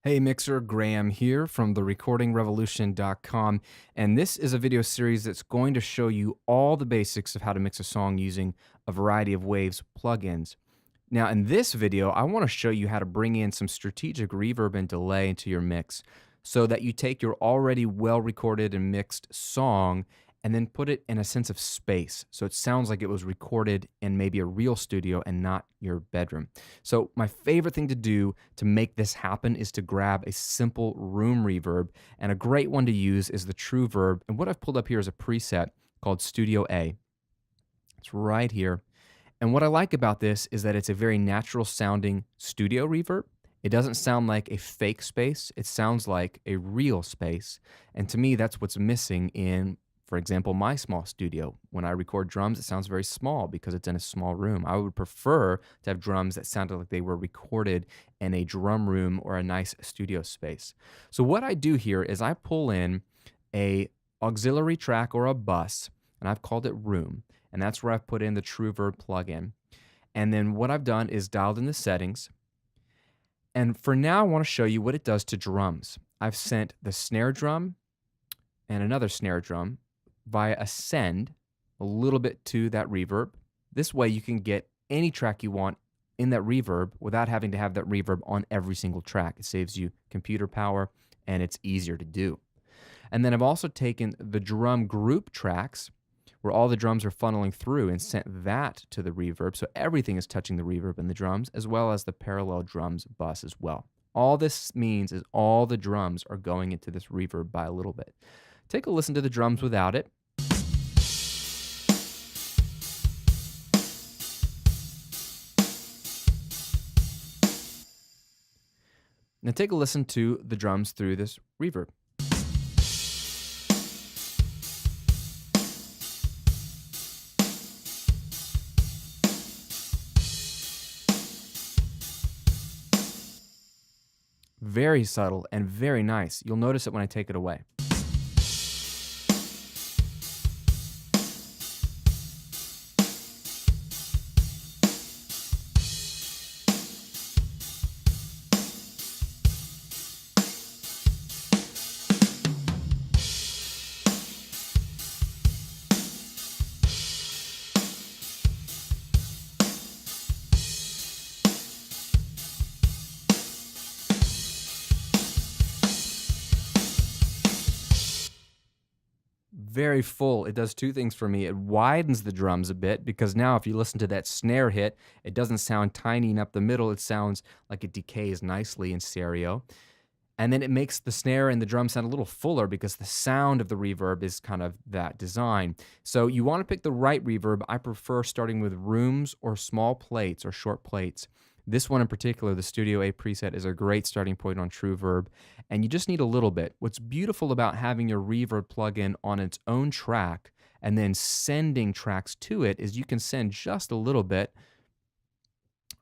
Hey Mixer, Graham here from therecordingrevolution.com, and this is a video series that's going to show you all the basics of how to mix a song using a variety of Waves plugins. Now, in this video, I want to show you how to bring in some strategic reverb and delay into your mix so that you take your already well-recorded and mixed song and then put it in a sense of space. So it sounds like it was recorded in maybe a real studio and not your bedroom. So my favorite thing to do to make this happen is to grab a simple room reverb, and a great one to use is the True Verb. And what I've pulled up here is a preset called Studio A. It's right here. And what I like about this is that it's a very natural sounding studio reverb. It doesn't sound like a fake space. It sounds like a real space. And to me, that's what's missing in, for example, my small studio. When I record drums, it sounds very small because it's in a small room. I would prefer to have drums that sounded like they were recorded in a drum room or a nice studio space. So what I do here is I pull in a auxiliary track or a bus, and I've called it room. And that's where I've put in the True Verb plugin. And then what I've done is dialed in the settings. And for now, I want to show you what it does to drums. I've sent the snare drum and another snare drum via a send a little bit to that reverb. This way you can get any track you want in that reverb without having to have that reverb on every single track. It saves you computer power and it's easier to do. And then I've also taken the drum group tracks where all the drums are funneling through and sent that to the reverb. So everything is touching the reverb in the drums as well as the parallel drums bus as well. All this means is all the drums are going into this reverb by a little bit. Take a listen to the drums without it. Now take a listen to the drums through this reverb. Very subtle and very nice. You'll notice it when I take it away. Very full. It does two things for me. It widens the drums a bit because now if you listen to that snare hit, it doesn't sound tiny and up the middle. It sounds like it decays nicely in stereo. And then it makes the snare and the drum sound a little fuller because the sound of the reverb is kind of that design. So you want to pick the right reverb. I prefer starting with rooms or small plates or short plates. This one in particular, the Studio A preset, is a great starting point on True Verb, and you just need a little bit. What's beautiful about having your reverb plugin on its own track and then sending tracks to it is you can send just a little bit,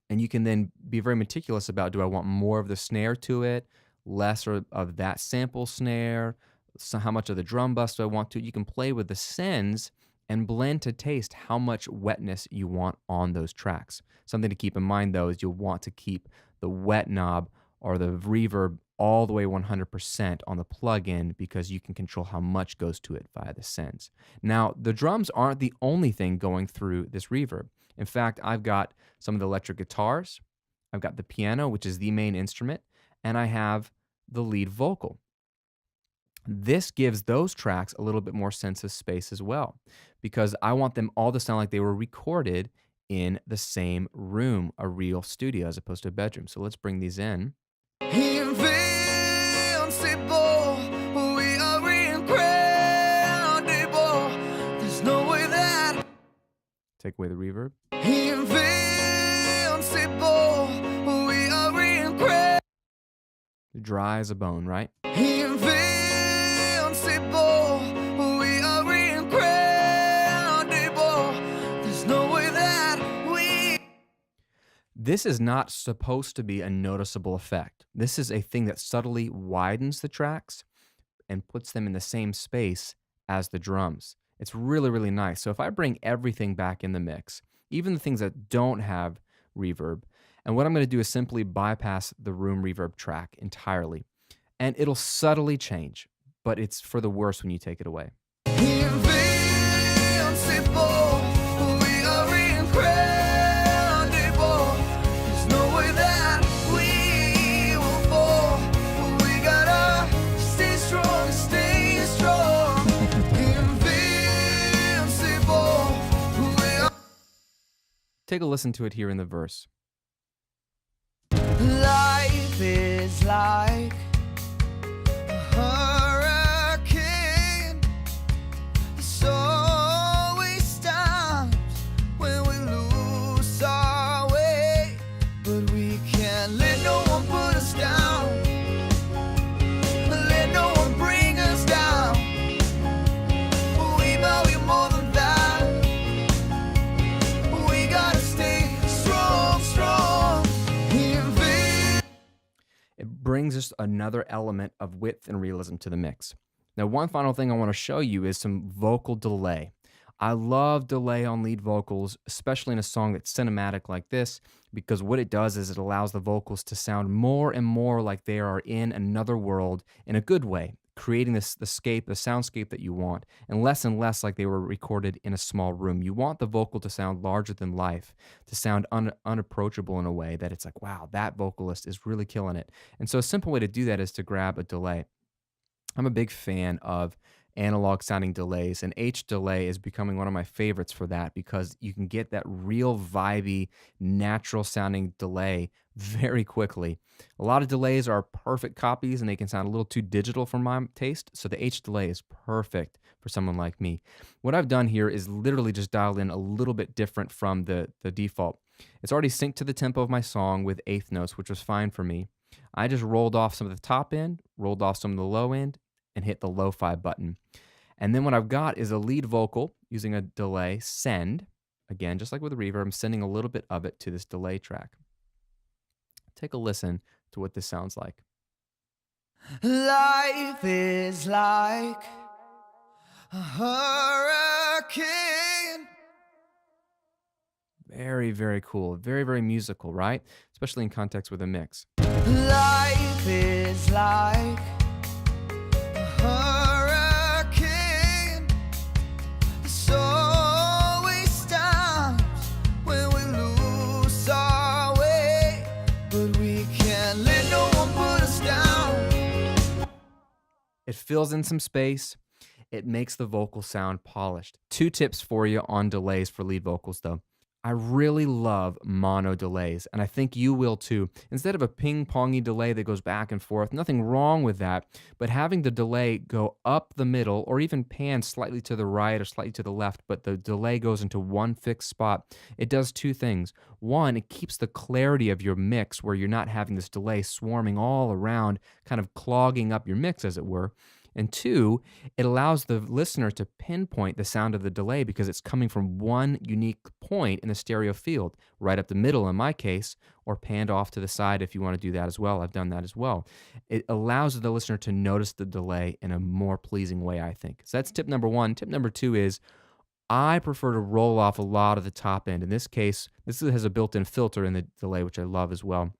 and you can then be very meticulous about, do I want more of the snare to it, less of that sample snare, so how much of the drum bus do I want to? You can play with the sends and blend to taste how much wetness you want on those tracks. Something to keep in mind though is you'll want to keep the wet knob or the reverb all the way 100% on the plugin because you can control how much goes to it via the sends. Now, the drums aren't the only thing going through this reverb. In fact, I've got some of the electric guitars, I've got the piano, which is the main instrument, and I have the lead vocal. This gives those tracks a little bit more sense of space as well, because I want them all to sound like they were recorded in the same room, a real studio, as opposed to a bedroom. So let's bring these in. Invincible, we are incredible. There's no way that. Take away the reverb. Invincible, we are incredible. Dry as a bone, right? Invincible, we are incredible. There's no way that we. This is not supposed to be a noticeable effect. This is a thing that subtly widens the tracks and puts them in the same space as the drums. It's really, really nice. So if I bring everything back in the mix, even the things that don't have reverb, And what I'm going to do is simply bypass the room reverb track entirely. And it'll subtly change, but it's for the worse when you take it away. Invincible, we are incredible. There's no way that we will fall. We gotta stay strong, stay strong. Invincible, we are. Take a listen to it here in the verse. Life is like a hurricane. There's always times when we lose our way, but we can't let no one put us down. Let no one bring us down. We value more than that. We gotta stay strong, strong. It brings us another element of width and realism to the mix. Now, one final thing I want to show you is some vocal delay. I love delay on lead vocals, especially in a song that's cinematic like this, because what it does is it allows the vocals to sound more and more like they are in another world in a good way, creating the soundscape that you want, and less like they were recorded in a small room. You want the vocal to sound larger than life, to sound unapproachable in a way that it's like, wow, that vocalist is really killing it. And so a simple way to do that is to grab a delay. I'm a big fan of analog sounding delays, and H delay is becoming one of my favorites for that because you can get that real vibey, natural sounding delay very quickly. A lot of delays are perfect copies and they can sound a little too digital for my taste, so the H delay is perfect for someone like me. What I've done here is literally just dialed in a little bit different from the default. It's already synced to the tempo of my song with eighth notes, which was fine for me. I just rolled off some of the top end, rolled off some of the low end, and hit the lo-fi button. And then what I've got is a lead vocal using a delay, send. Again, just like with the reverb, I'm sending a little bit of it to this delay track. Take a listen to what this sounds like. Life is like a hurricane. Very, very cool. Very, very musical, right? Especially in context with a mix. Life is like a hurricane. There's always times when we lose our way, but we can't let no one put us down. It fills in some space. It makes the vocal sound polished. 2 tips for you on delays for lead vocals, though. I really love mono delays, and I think you will too. Instead of a ping-pongy delay that goes back and forth, nothing wrong with that, but having the delay go up the middle or even pan slightly to the right or slightly to the left, but the delay goes into one fixed spot, it does 2 things. One, it keeps the clarity of your mix where you're not having this delay swarming all around, kind of clogging up your mix, as it were. And 2, it allows the listener to pinpoint the sound of the delay because it's coming from one unique point in the stereo field, right up the middle in my case, or panned off to the side if you want to do that as well. I've done that as well. It allows the listener to notice the delay in a more pleasing way, I think. So that's tip number 1. Tip number 2 is I prefer to roll off a lot of the top end. In this case, this has a built-in filter in the delay, which I love as well.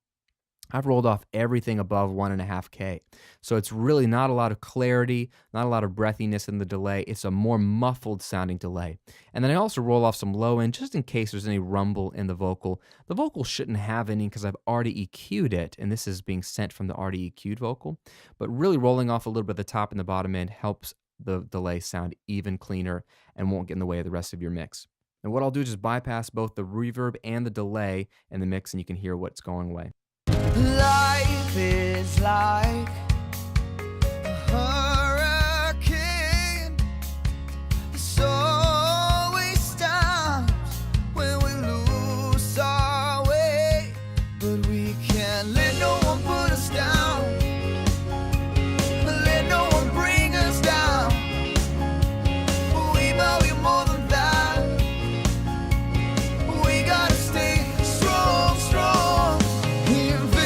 I've rolled off everything above 1.5K. So it's really not a lot of clarity, not a lot of breathiness in the delay. It's a more muffled sounding delay. And then I also roll off some low end just in case there's any rumble in the vocal. The vocal shouldn't have any because I've already EQ'd it, and this is being sent from the already EQ'd vocal. But really rolling off a little bit of the top and the bottom end helps the delay sound even cleaner and won't get in the way of the rest of your mix. And what I'll do is just bypass both the reverb and the delay in the mix, and you can hear what's going away. Life is like a hurricane. There's always times when we lose our way, but we can't let no one put us down. Let no one bring us down. We value more than that. We gotta stay strong, strong. Invincible,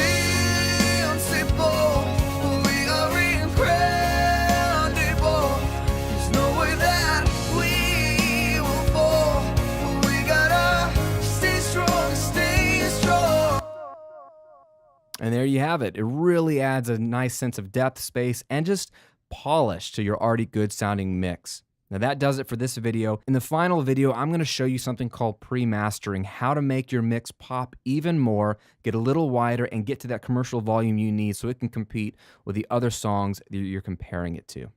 And there you have it. It really adds a nice sense of depth, space, and just polish to your already good sounding mix. Now that does it for this video. In the final video, I'm gonna show you something called pre-mastering, how to make your mix pop even more, get a little wider, and get to that commercial volume you need so it can compete with the other songs that you're comparing it to.